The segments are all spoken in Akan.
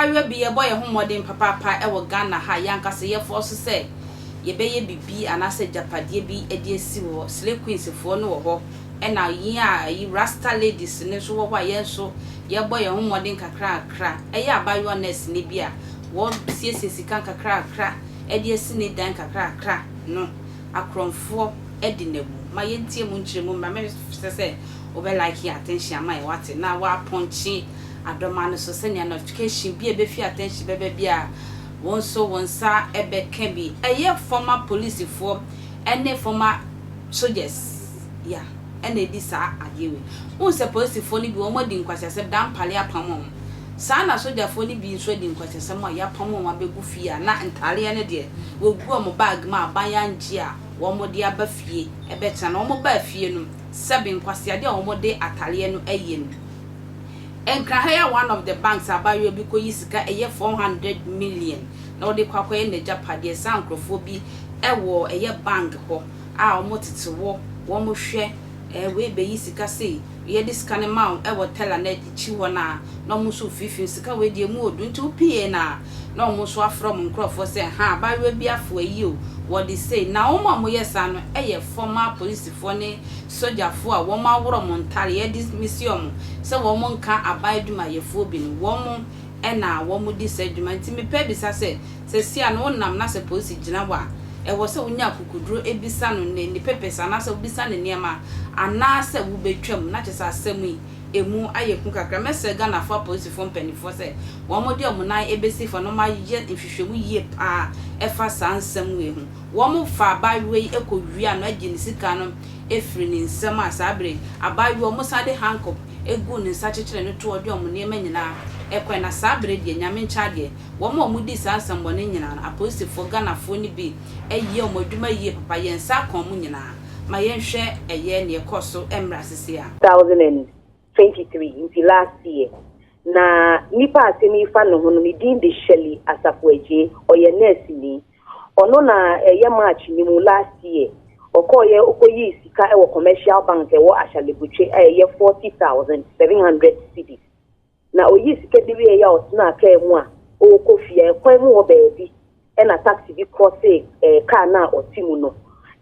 abawe bi ye boy ho modern papa e wo Ghana ha yankase ye force say ye beye bibi anase japade bi edi esi wo Slay Queens fo no wo ho e na yi a yi Rasta ladies ne so wo wa ye so ye boy ho modern kakra kakra e ye abawe nurse ne bi a wo siesie sika kakra kakra edi esi ne dan kakra kakra no akromfo edi nebu ma ye ntie mu nkyeremu ma me se obe like your attention ama e wate na wa ponchi adoma no so senior notification bi e be fi attention bebe bia won so won sa ebe kan bi eye former police for any former soldiers yeah ene di sa adewe won se police for ni bi won modi nkwasese dan pale apamon sa na soldier for ni bi so di nkwasese mo ya pamon wa begu fie na ntale ne de wo gu mo bag ma abanya nji a wo mo de aba fie ebe tana wo mo ba fie no seven kwase ade a wo mo de atale no eye no Enkrahaya one of the banks abayo bi ko yisika eye 400 million na odi kwakoye ne japade sankrofo bi ewo eye bank ho a omo tete wo mo hwe we be yisika sei ye disika ne ma ewo tela na chi wo na omo so fifi sika we die mu odu nti opie na omo so afrom nkrofo se ha abayo bi afo ayi o what they say na omo yesa no eye former police for ne soldier for a wo ma woro montare ye dismiss yo se wo mo nka abaiduma ye fo bi no wo mo e na wo mo di seduma nti me pe bisa se sia no nam na se police gina wa e wo se wonya kukuduro ebisa no ne pepesa na se obisa ne niema ana se wo betwam na chesa asemu emu ayeku kakra mese Ghana for police for penifo se wo mo de omunan ebesi for no ma ye nhwehwemu yie pa efa sansem we hu wo mo fa abawe ekowia no agini sika no efri ni nsem asabre abawe wo mo sade handcuff egu ni nsa chechire no to ode omune manyina ekwe na sabre de nyame nchade wo mo di sansem bone nyina na police for Ghana for ni bi eye omoduma yie papa ye nsa kon mu nyina ma ye nhwe eye ne ekoso emra sese a 2023 until last year. Na nipa asemi fa no hono ni din de Shelley Asafuaje oye nurse ni ono na eye match ni mu last year okoye okoyi sika e wo commercial bank e wo Ashalebutwe eye 40,700 cedis na oyi sika de wi ya otna ka emu a o kofie kwan mu wo baabi e na taxi bi cross car na otimu no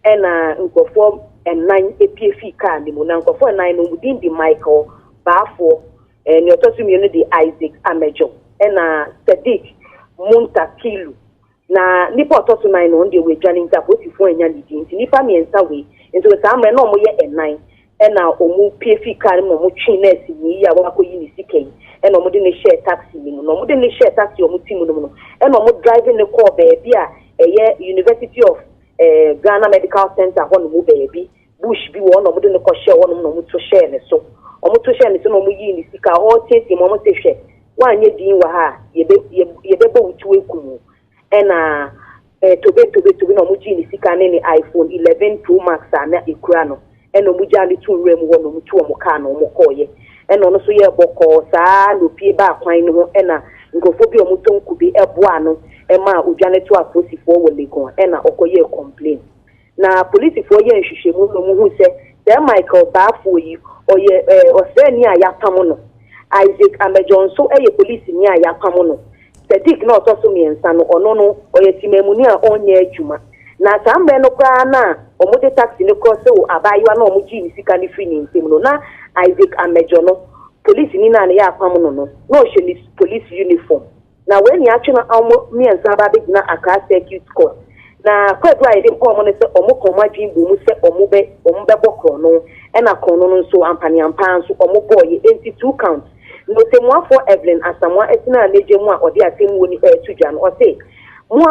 e na nkofo nine APF car ni mu na nkofo nine no din di Michael Bafo ni otosumi no di Isaac Amejo na Sadiq Muntakilu na nipa otosu nine no de we dwane nta posifo anya lidi nti nipa miensa we nti sa amre na omo ye nine na omu PF car mo mo twi nurse ni ya wa koyi ni sikai na omo de ne share taxi ni mu no omo de ne share taxi omo timu no no na omo driving ne call baby a eye University of Ghana Medical Center ho no mu baby bush bi wo no omo de ne ko share wo no mo to share ne so omo to share ne so no mo yi ni sika o tete mo te hwe wanye din wa ha ye be bo wutu ekumu na tobe no mo ji ni sika ne iPhone 11 Pro Max na ekura no no mo ja ni tu rem wo no mo tu mo ka no mo koye no so ye boko saa no pie ba kwan no ho na ngofo bi omo tonku bi eboa no ma odwane to aposifo wo legon na okoye complain na police fo ye nhwehwemu no mo hu se Michael Bafo yi oye oseni aya pamo no Isaac Amejo so eye police ni aya pamo no Sadiq na otoso miensa no ono no oye timemuni a onye adwuma na sambe no kwa na omude taxi ne cross o abayiwa na omuji ni sika ni free ni ntem no na Isaac Amejo no police ni na ya pamo no no she police uniform na when ya twa na omo miensa ba be na Accra Circuit Court na kwedwa ide ko omo ne se omo koma dwin bo mu se omo be bokro no na kono no so ampani ampan so omo boy 82 count no te mo for Evelyn Asamoah etina leje mu a ode asem woni tudwa no o say mo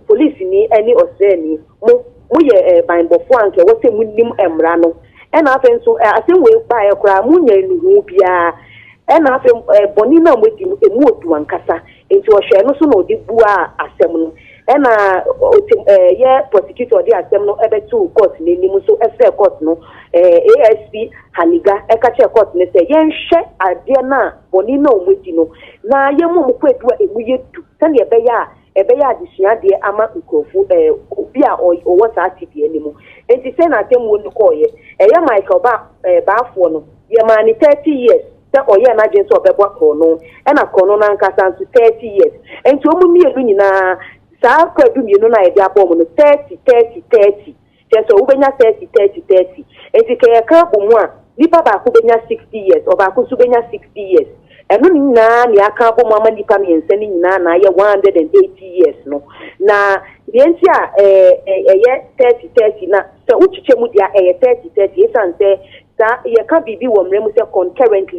police ni ani oseni mo ye banbofo anke wo se munim emra no na afen so asem we ba e kura mo nya nuhu bia na afen boni na mo di emu odu ankasa enti o hwe no so na odi bua asem no na ye prosecutor di asem no ebe to court ni nimu so efe court no ASP Haliga ekache court ne se ye nhwe ade na boni na omudi no na ye mu kwedu emu ye du sane ebe ya adisua de ama nkofu obi a owo sa atibie ni mu enti se na atem wonu koye ye Michael Bafo no ye ma ni 30 years sɛ ɔyɛ na agye nso ɔbɛbɔ kono ɛna kono na nkasa nso 30 years enti ɔmo mienu nyinaa saa kwadu mienu na yɛde abɔ mo no 30 kyerɛ wobɛnya 30 enti kɛyɛ ka bomu a nipa baako bɛnya 60 years ɔbaako nso bɛnya 60 years ɛno nyinaa ne aka bomu ama nipa mmiɛnsa ne nyinaa na ayɛ 180 years no na deɛ nti a ɛyɛ 30 na sɛ wokyekyɛ mu deɛ ɛyɛ 30 ɛsiane sɛ saa yɛka biribi wɔ mmerɛ mu sɛ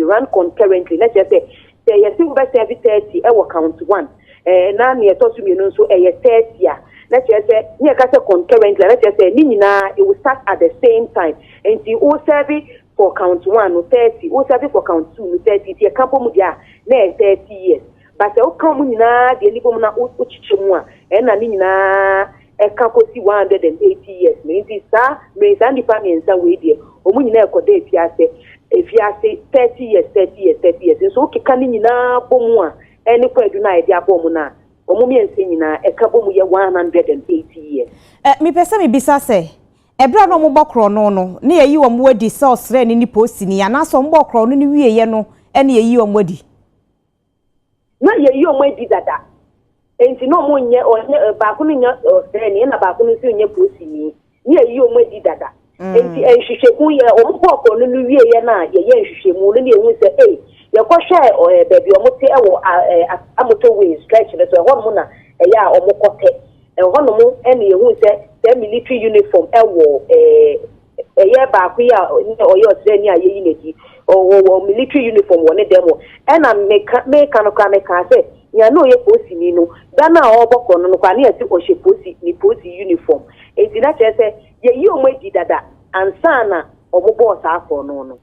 run concurrently na kyerɛ sɛ yɛse wobɛsɛve 30 ɛwɔ count 1 na ne yɛtɔ so mmienu nso ɛyɛ 30 a na kyerɛ sɛ ne yɛka sɛ concurrently na kyerɛ sɛ ne nyinaa it will start at the same time nti wo serve for count 1 no 30 wo serve for count 2 no 30 ti yɛka bɔ mu deɛ a na ɛyɛ 30 years but sɛ woka mu nyinaa deɛ nipa mu na wokyekyɛ mu a ɛna ne nyinaa ɛka kɔsi 180 years nti saa mmere saa nipa mmiɛnsa wei deɛ ɔmo nyinaa ɛkɔda efiase 30 years nso wokeka ne nyinaa bɔ mu a ɛne kwadu na yɛde abɔ mu na ɔmo mmiɛnsa nyinaa ɛka bɔ mu yɛ 180 years mepɛ sɛ mebisa sɛ ebra no mo bɔkrɔ no no ne yayi wo mo adi sɛ ɔsrɛ ne ni posti ni anaso mo bɔkrɔ no ne wieye no ɛne yayi wo mo adi na yayi wo mo adi dada enti no mo nyɛ ɔnyɛ baako no nya ɔsrɛ ne na baako no nso nyɛ posti ni ne yayi wo mo adi dada enti nhwehwɛku yɛ o mo bɔkrɔ no ne wieye na yɛyɛ nhwehwɛmu no ne ehu sɛ yɛkɔhwɛ baabi ɔmo te ɛwɔ amoto way stretch no so ɛhɔ mo na ɛyɛ a ɔmo kɔtɛ ɛhɔ no mo ɛne ehu sɛ military uniform ɛwɔ ɛyɛ baako yi a ɔyɛ ɔsrɛ ni a yɛyi n'akyi ɔwɔ military uniform wɔ ne dɛm ɛna meka no kora meka sɛ nya na ɔyɛ polisi ni no dana a ɔbɔ kɔ no kora ne yɛsi ɔhyɛ polisi uniform eti na kyerɛ sɛ yɛyi ɔmo adi dada ansa na ɔmo bɔɔ saa afɔ no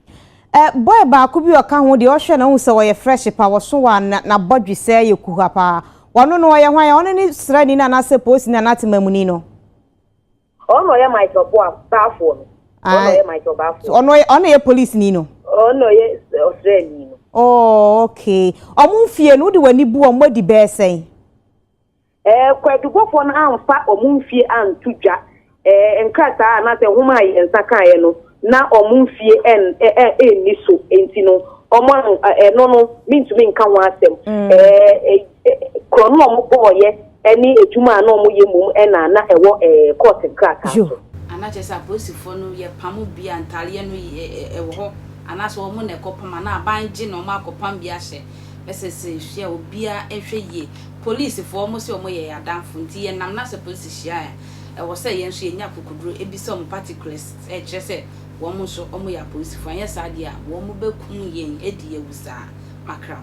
boy baako bi ɔka ho deɛ ɔhwɛ na hu sɛ ɔyɛ fresh pa wɔso wa na bɔdwe sɛ yɛ kuha pa wɔno no ɔyɛ hwan ɔno ne srɛ ni na na sɛ polisi na na temamuni no ono ye Michael Bafo no ono ye Michael Bafo ono ye police ni no ono ye Australia ni no oh okay omunfie no de wani bu omodi be sen kwadubofo no amfa omunfie antudwa nkata na se homa ye nsaka ye no na omunfie ni so enti no omo no mintumi nka ho asem krono omo boye any ejuma na omo ye mum na ewo court crack so ana chesa posifo no ye pamu bia ntale no ewo ho ana so omo na ekopama na abanje na omo akopam bia hye esese hwe obia ehwe ye police fo omo se omo ye adanfo nti ye nam na se police hia ewo se ye nso ye nya kokuduro ebisa omo particulars kire se wo mo so omo ya police fo anya sa dia wo mo bekum ye edi ye wusa makra